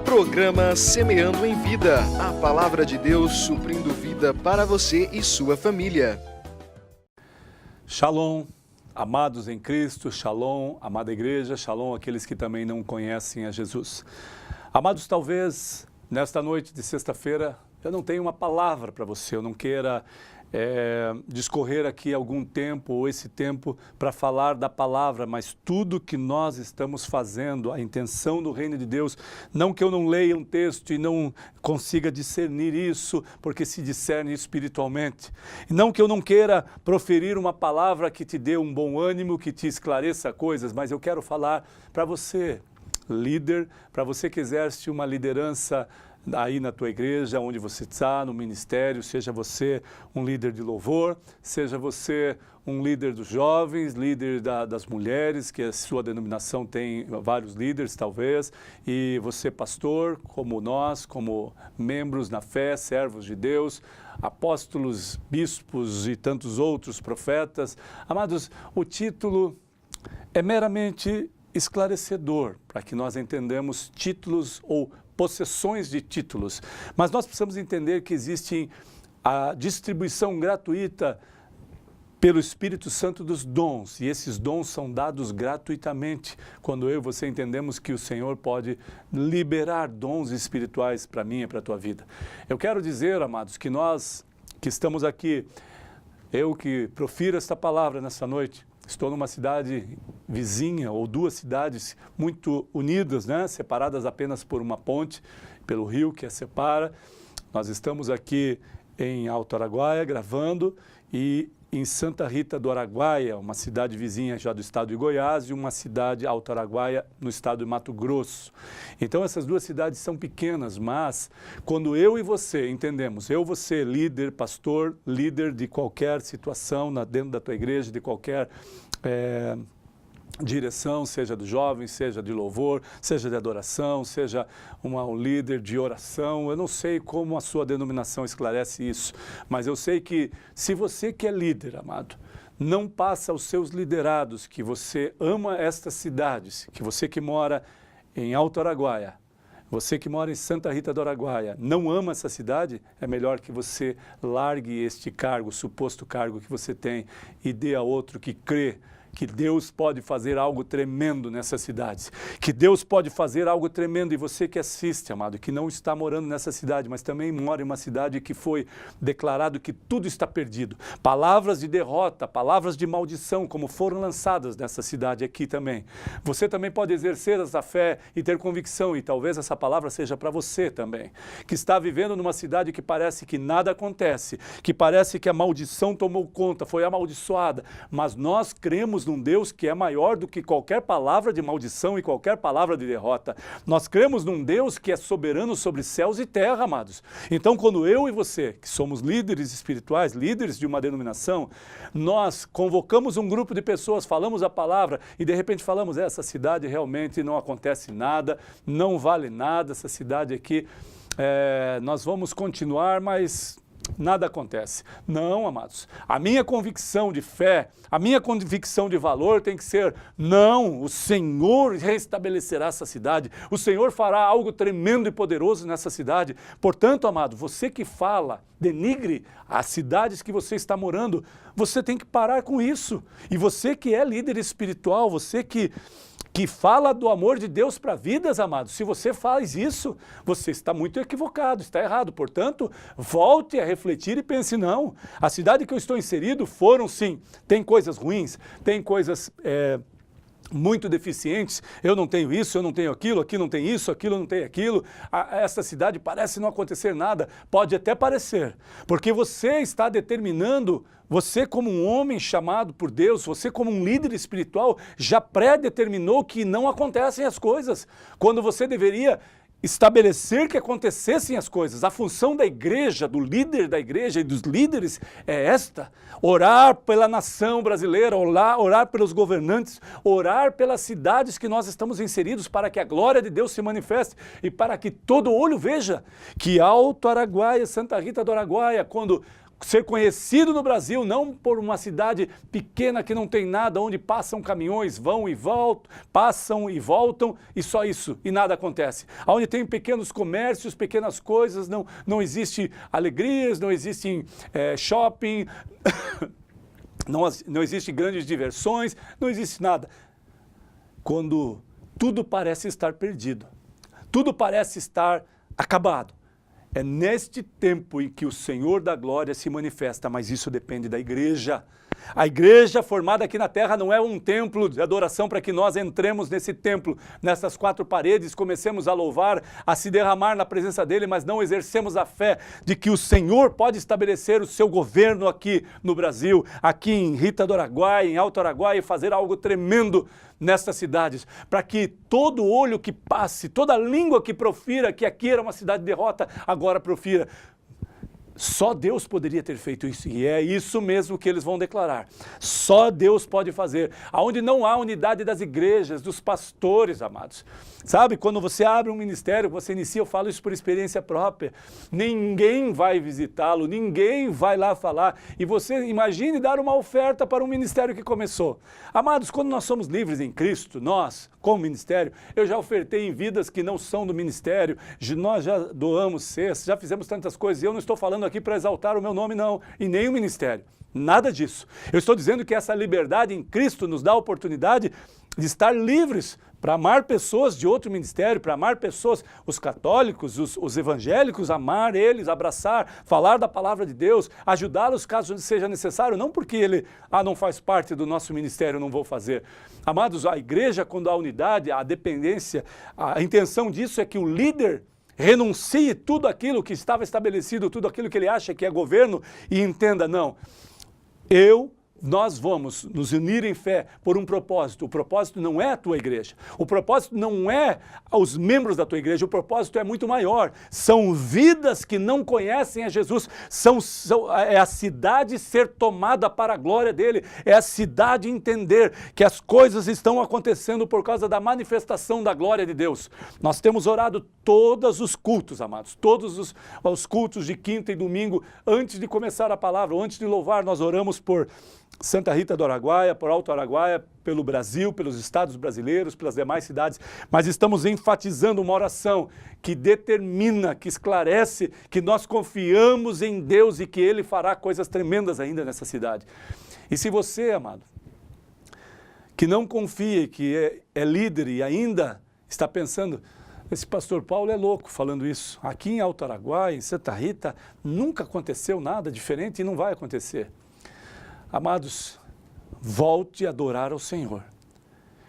Programa Semeando em Vida, a palavra de Deus suprindo vida para você e sua família. Shalom, amados em Cristo, shalom, amada igreja, shalom aqueles que também não conhecem a Jesus. Amados, talvez nesta noite de sexta-feira eu não tenha uma palavra para você, eu não queira discorrer aqui algum tempo ou esse tempo para falar da palavra, mas tudo que nós estamos fazendo, a intenção do reino de Deus, não que eu não leia um texto e não consiga discernir isso, porque se discerne espiritualmente, não que eu não queira proferir uma palavra que te dê um bom ânimo, que te esclareça coisas, mas eu quero falar para você, líder, para você que exerce uma liderança aí na tua igreja, onde você está, no ministério, seja você um líder de louvor, seja você um líder dos jovens, líder das mulheres, que a sua denominação tem vários líderes talvez, e você pastor, como nós, como membros na fé, servos de Deus, apóstolos, bispos e tantos outros profetas. Amados, o título é meramente esclarecedor, para que nós entendamos títulos ou possessões de títulos, mas nós precisamos entender que existe a distribuição gratuita pelo Espírito Santo dos dons, e esses dons são dados gratuitamente, quando eu e você entendemos que o Senhor pode liberar dons espirituais para mim e para a tua vida. Eu quero dizer, amados, que nós que estamos aqui, eu que profiro esta palavra nessa noite, estou numa cidade vizinha, ou duas cidades muito unidas, né? Separadas apenas por uma ponte, pelo rio que a separa. Nós estamos aqui em Alto Araguaia gravando e em Santa Rita do Araguaia, uma cidade vizinha já do estado de Goiás, e uma cidade, Alto Araguaia, no estado de Mato Grosso. Então essas duas cidades são pequenas, mas quando eu e você entendemos, eu, você, líder, pastor, líder de qualquer situação dentro da tua igreja, de qualquer direção, seja dos jovens, seja de louvor, seja de adoração, seja um líder de oração. Eu não sei como a sua denominação esclarece isso, mas eu sei que se você que é líder, amado, não passa aos seus liderados que você ama estas cidades, que você que mora em Alto Araguaia, você que mora em Santa Rita do Araguaia, não ama essa cidade, é melhor que você largue este cargo, suposto cargo que você tem, e dê a outro que crê que Deus pode fazer algo tremendo nessas cidades, que Deus pode fazer algo tremendo, e você que assiste, amado, que não está morando nessa cidade, mas também mora em uma cidade que foi declarado que tudo está perdido, palavras de derrota, palavras de maldição, como foram lançadas nessa cidade aqui também, você também pode exercer essa fé e ter convicção, e talvez essa palavra seja para você também, que está vivendo numa cidade que parece que nada acontece, que parece que a maldição tomou conta, foi amaldiçoada, mas nós cremos num Deus que é maior do que qualquer palavra de maldição e qualquer palavra de derrota. Nós cremos num Deus que é soberano sobre céus e terra, amados. Então, quando eu e você, que somos líderes espirituais, líderes de uma denominação, nós convocamos um grupo de pessoas, falamos a palavra e de repente falamos, essa cidade realmente não acontece nada, não vale nada, essa cidade aqui, nós vamos continuar, mas nada acontece. Não, amados. A minha convicção de fé, a minha convicção de valor tem que ser, não, o Senhor restabelecerá essa cidade, o Senhor fará algo tremendo e poderoso nessa cidade. Portanto, amado, você que fala, denigre as cidades que você está morando, você tem que parar com isso. E você que é líder espiritual, você que fala do amor de Deus para vidas, amados, se você faz isso, você está muito equivocado, está errado. Portanto, volte a refletir e pense, não, a cidade que eu estou inserido foram sim, tem coisas ruins, tem coisas muito deficientes, eu não tenho isso, eu não tenho aquilo, aqui não tem isso, aquilo não tem aquilo, essa cidade parece não acontecer nada, pode até parecer, porque você está determinando, você como um homem chamado por Deus, você como um líder espiritual, já pré-determinou que não acontecem as coisas, quando você deveria estabelecer que acontecessem as coisas. A função da igreja, do líder da igreja e dos líderes é esta: orar pela nação brasileira, orar pelos governantes, orar pelas cidades que nós estamos inseridos, para que a glória de Deus se manifeste e para que todo olho veja que Alto Araguaia, Santa Rita do Araguaia, quando ser conhecido no Brasil, não por uma cidade pequena que não tem nada, onde passam caminhões, vão e voltam, passam e voltam, e só isso, e nada acontece. Onde tem pequenos comércios, pequenas coisas, não existe alegrias, não existe shopping, não existe grandes diversões, não existe nada. Quando tudo parece estar perdido, tudo parece estar acabado, é neste tempo em que o Senhor da glória se manifesta, mas isso depende da igreja. A igreja formada aqui na terra não é um templo de adoração para que nós entremos nesse templo, nessas quatro paredes, comecemos a louvar, a se derramar na presença dele, mas não exercemos a fé de que o Senhor pode estabelecer o seu governo aqui no Brasil, aqui em Rita do Araguaia, em Alto Araguaia, e fazer algo tremendo nestas cidades, para que todo olho que passe, toda língua que profira que aqui era uma cidade de derrota, agora profira. Só Deus poderia ter feito isso, e é isso mesmo que eles vão declarar. Só Deus pode fazer. Aonde não há unidade das igrejas, dos pastores, amados. Sabe, quando você abre um ministério, você inicia, eu falo isso por experiência própria, ninguém vai visitá-lo, ninguém vai lá falar, e você imagine dar uma oferta para um ministério que começou. Amados, quando nós somos livres em Cristo, nós, como ministério, eu já ofertei em vidas que não são do ministério, nós já doamos cestas, já fizemos tantas coisas, e eu não estou falando aqui para exaltar o meu nome, não, e nem o ministério. Nada disso. Eu estou dizendo que essa liberdade em Cristo nos dá a oportunidade de estar livres para amar pessoas de outro ministério, para amar pessoas, os católicos, os evangélicos, amar eles, abraçar, falar da palavra de Deus, ajudá-los caso seja necessário, não porque ele não faz parte do nosso ministério, não vou fazer. Amados, a igreja, quando há unidade, a dependência, a intenção disso é que o líder renuncie tudo aquilo que estava estabelecido, tudo aquilo que ele acha que é governo, e entenda, não, nós vamos nos unir em fé por um propósito. O propósito não é a tua igreja. O propósito não é os membros da tua igreja. O propósito é muito maior. São vidas que não conhecem a Jesus. É a cidade ser tomada para a glória dele. É a cidade entender que as coisas estão acontecendo por causa da manifestação da glória de Deus. Nós temos orado todos os cultos, amados. Todos os cultos de quinta e domingo, antes de começar a palavra, antes de louvar, nós oramos por Santa Rita do Araguaia, por Alto Araguaia, pelo Brasil, pelos estados brasileiros, pelas demais cidades, mas estamos enfatizando uma oração que determina, que esclarece, que nós confiamos em Deus e que Ele fará coisas tremendas ainda nessa cidade. E se você, amado, que não confia, que é líder e ainda está pensando, esse pastor Paulo é louco falando isso, aqui em Alto Araguaia, em Santa Rita, nunca aconteceu nada diferente e não vai acontecer. Amados, volte a adorar ao Senhor.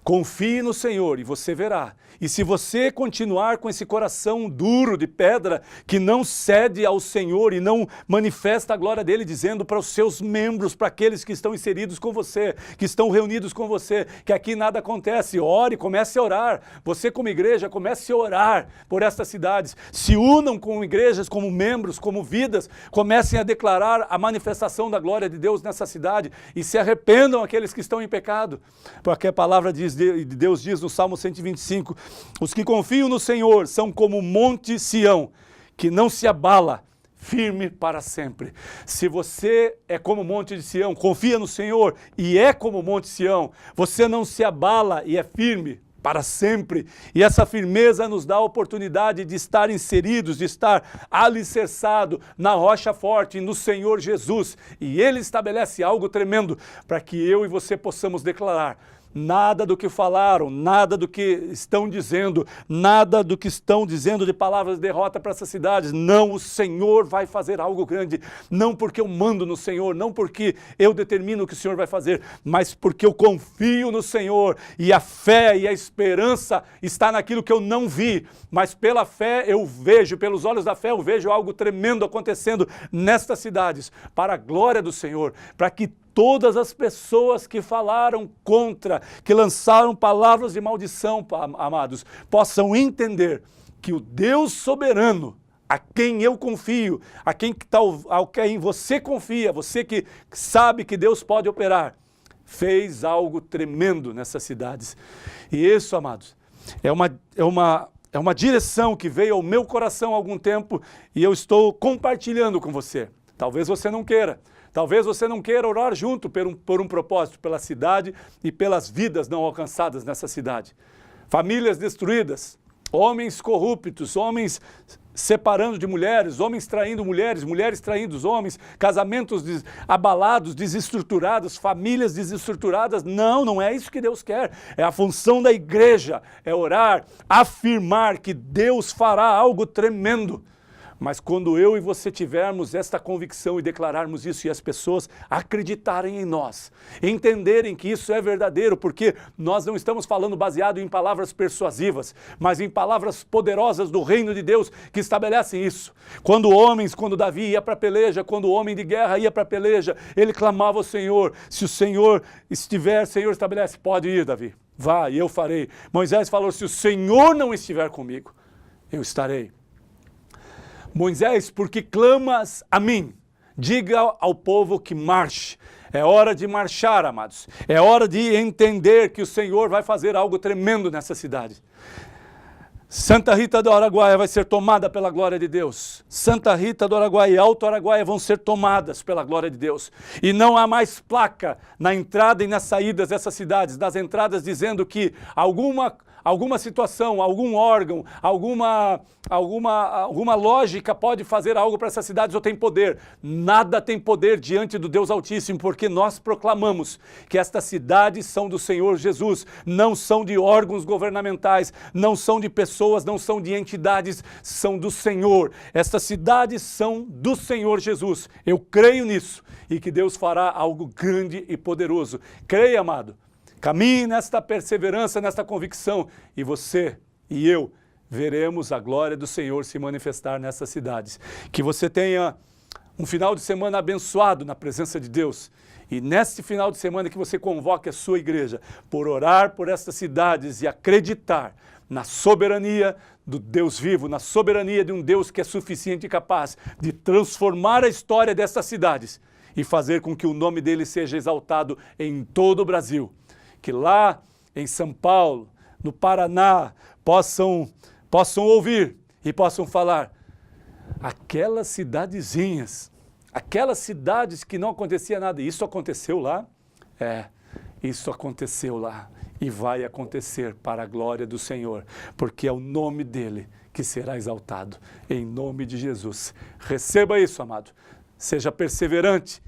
Confie no Senhor e você verá. E se você continuar com esse coração duro de pedra, que não cede ao Senhor e não manifesta a glória dele, dizendo para os seus membros, para aqueles que estão inseridos com você, que estão reunidos com você, que aqui nada acontece, ore, comece a orar. Você como igreja, comece a orar por estas cidades. Se unam com igrejas, como membros, como vidas, comecem a declarar a manifestação da glória de Deus nessa cidade e se arrependam aqueles que estão em pecado. Porque a palavra de Deus diz no Salmo 125, os que confiam no Senhor são como o monte Sião, que não se abala, firme para sempre. Se você é como o monte de Sião, confia no Senhor e é como o monte Sião, você não se abala e é firme para sempre. E essa firmeza nos dá a oportunidade de estar inseridos, de estar alicerçado na rocha forte, no Senhor Jesus. E Ele estabelece algo tremendo para que eu e você possamos declarar: nada do que falaram, nada do que estão dizendo, nada do que estão dizendo de palavras de derrota para essas cidades. Não, o Senhor vai fazer algo grande. Não porque eu mando no Senhor, não porque eu determino o que o Senhor vai fazer, mas porque eu confio no Senhor. E a fé e a esperança está naquilo que eu não vi, mas pela fé eu vejo, pelos olhos da fé eu vejo algo tremendo acontecendo nestas cidades, para a glória do Senhor, para que todas as pessoas que falaram contra, que lançaram palavras de maldição, amados, possam entender que o Deus soberano, a quem eu confio, a quem você confia, você que sabe que Deus pode operar, fez algo tremendo nessas cidades. E isso, amados, é uma direção que veio ao meu coração há algum tempo e eu estou compartilhando com você. Talvez você não queira. Talvez você não queira orar junto por um propósito, pela cidade e pelas vidas não alcançadas nessa cidade. Famílias destruídas, homens corruptos, homens separando de mulheres, homens traindo mulheres, mulheres traindo os homens, casamentos abalados, desestruturados, famílias desestruturadas. Não é isso que Deus quer. É a função da igreja, é orar, afirmar que Deus fará algo tremendo. Mas quando eu e você tivermos esta convicção e declararmos isso e as pessoas acreditarem em nós, entenderem que isso é verdadeiro, porque nós não estamos falando baseado em palavras persuasivas, mas em palavras poderosas do reino de Deus que estabelecem isso. Quando Davi ia para a peleja, quando o homem de guerra ia para a peleja, ele clamava ao Senhor. Se o Senhor estiver, o Senhor estabelece, pode ir, Davi, vá e eu farei. Moisés falou, se o Senhor não estiver comigo, eu estarei. Moisés, porque clamas a mim, diga ao povo que marche. É hora de marchar, amados. É hora de entender que o Senhor vai fazer algo tremendo nessa cidade. Santa Rita do Araguaia vai ser tomada pela glória de Deus. Santa Rita do Araguaia e Alto Araguaia vão ser tomadas pela glória de Deus. E não há mais placa na entrada e nas saídas dessas cidades, nas entradas dizendo que alguma situação, algum órgão, alguma lógica pode fazer algo para essas cidades ou tem poder. Nada tem poder diante do Deus Altíssimo, porque nós proclamamos que estas cidades são do Senhor Jesus, não são de órgãos governamentais, não são de pessoas, não são de entidades, são do Senhor. Estas cidades são do Senhor Jesus. Eu creio nisso e que Deus fará algo grande e poderoso. Creia, amado. Caminhe nesta perseverança, nesta convicção, e você e eu veremos a glória do Senhor se manifestar nessas cidades. Que você tenha um final de semana abençoado na presença de Deus. E neste final de semana que você convoque a sua igreja por orar por estas cidades e acreditar na soberania do Deus vivo, na soberania de um Deus que é suficiente e capaz de transformar a história dessas cidades e fazer com que o nome dele seja exaltado em todo o Brasil. Que lá em São Paulo, no Paraná, possam ouvir e possam falar, aquelas cidadezinhas, aquelas cidades que não acontecia nada, isso aconteceu lá? Isso aconteceu lá e vai acontecer para a glória do Senhor, porque é o nome dele que será exaltado, em nome de Jesus. Receba isso, amado, seja perseverante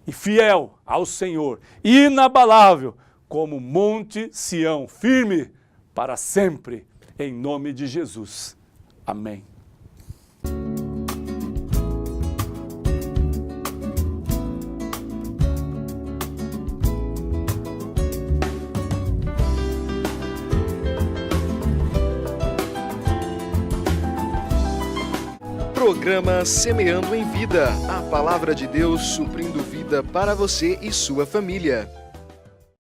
e fiel ao Senhor, inabalável, como Monte Sião, firme para sempre, em nome de Jesus. Amém. Programa Semeando em Vida, a palavra de Deus suprindo vida para você e sua família.